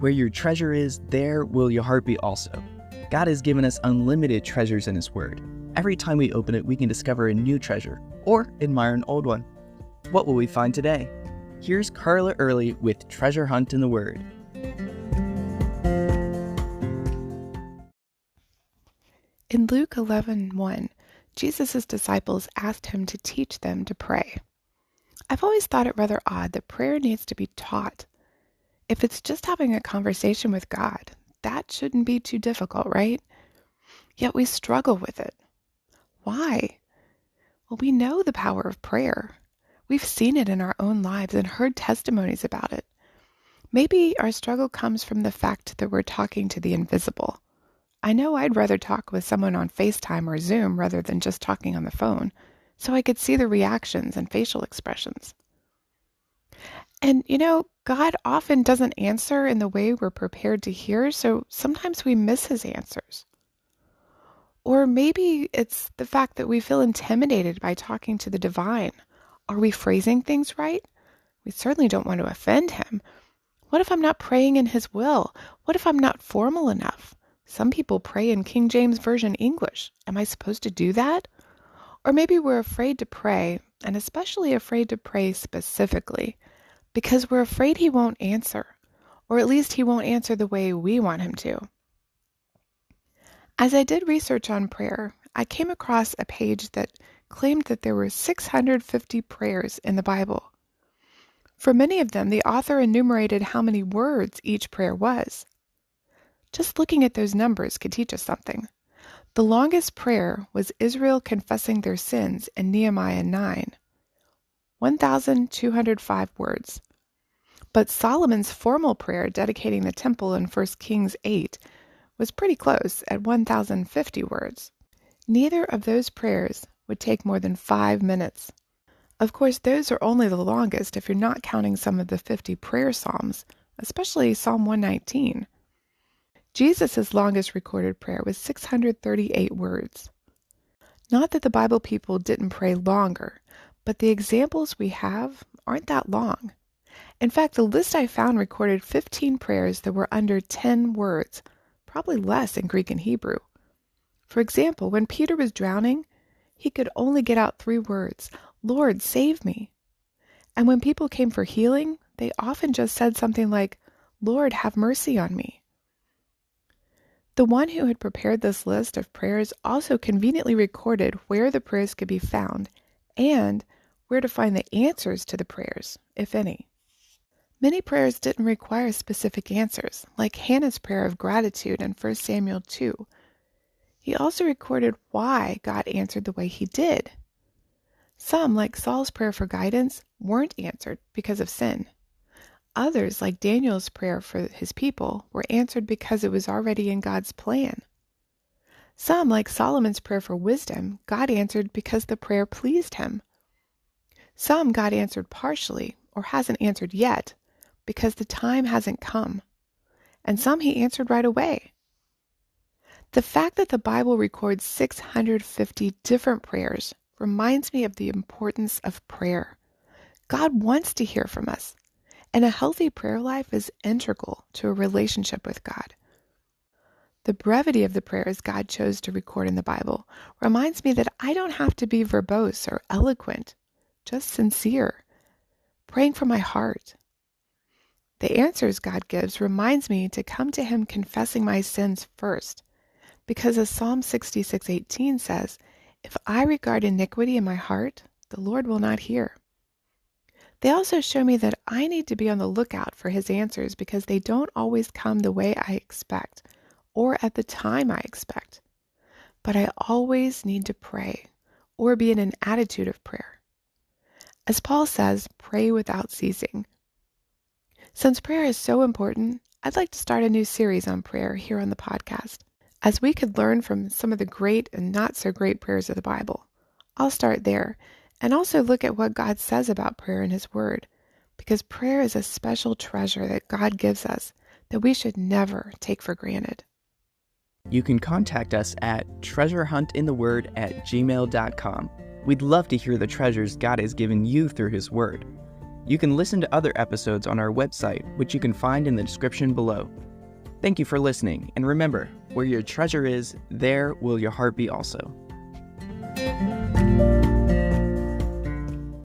Where your treasure is, there will your heart be also. God has given us unlimited treasures in His Word. Every time we open it, we can discover a new treasure or admire an old one. What will we find today? Here's Carla Early with Treasure Hunt in the Word. In Luke 11:1, Jesus' disciples asked Him to teach them to pray. I've always thought it rather odd that prayer needs to be taught. If it's just having a conversation with God, that shouldn't be too difficult, right? Yet we struggle with it. Why? Well, we know the power of prayer. We've seen it in our own lives and heard testimonies about it. Maybe our struggle comes from the fact that we're talking to the invisible. I know I'd rather talk with someone on FaceTime or Zoom rather than just talking on the phone, so I could see the reactions and facial expressions. And God often doesn't answer in the way we're prepared to hear, so sometimes we miss His answers. Or maybe it's the fact that we feel intimidated by talking to the divine. Are we phrasing things right? We certainly don't want to offend Him. What if I'm not praying in His will? What if I'm not formal enough? Some people pray in King James Version English. Am I supposed to do that? Or maybe we're afraid to pray, and especially afraid to pray specifically, because we're afraid He won't answer, or at least He won't answer the way we want Him to. As I did research on prayer, I came across a page that claimed that there were 650 prayers in the Bible. For many of them, the author enumerated how many words each prayer was. Just looking at those numbers could teach us something. The longest prayer was Israel confessing their sins in Nehemiah 9, 1,205 words. But Solomon's formal prayer dedicating the temple in 1 Kings 8 was pretty close at 1,050 words. Neither of those prayers would take more than 5 minutes. Of course, those are only the longest if you're not counting some of the 50 prayer psalms, especially Psalm 119. Jesus' longest recorded prayer was 638 words. Not that the Bible people didn't pray longer, but the examples we have aren't that long. In fact, the list I found recorded 15 prayers that were under 10 words, probably less in Greek and Hebrew. For example, when Peter was drowning, he could only get out 3 words, "Lord, save me." And when people came for healing, they often just said something like, "Lord, have mercy on me." The one who had prepared this list of prayers also conveniently recorded where the prayers could be found and where to find the answers to the prayers, if any. Many prayers didn't require specific answers, like Hannah's prayer of gratitude in 1 Samuel 2. He also recorded why God answered the way He did. Some, like Saul's prayer for guidance, weren't answered because of sin. Others, like Daniel's prayer for his people, were answered because it was already in God's plan. Some, like Solomon's prayer for wisdom, God answered because the prayer pleased Him. Some God answered partially, or hasn't answered yet, because the time hasn't come. And some He answered right away. The fact that the Bible records 650 different prayers reminds me of the importance of prayer. God wants to hear from us. And a healthy prayer life is integral to a relationship with God. The brevity of the prayers God chose to record in the Bible reminds me that I don't have to be verbose or eloquent, just sincere, praying from my heart. The answers God gives reminds me to come to Him confessing my sins first, because as Psalm 66:18 says, "If I regard iniquity in my heart, the Lord will not hear." They also show me that I need to be on the lookout for His answers because they don't always come the way I expect or at the time I expect. But I always need to pray or be in an attitude of prayer. As Paul says, pray without ceasing. Since prayer is so important, I'd like to start a new series on prayer here on the podcast, as we could learn from some of the great and not so great prayers of the Bible. I'll start there. And also look at what God says about prayer in His Word, because prayer is a special treasure that God gives us that we should never take for granted. You can contact us at treasurehuntintheword@gmail.com. We'd love to hear the treasures God has given you through His Word. You can listen to other episodes on our website, which you can find in the description below. Thank you for listening, and remember, where your treasure is, there will your heart be also.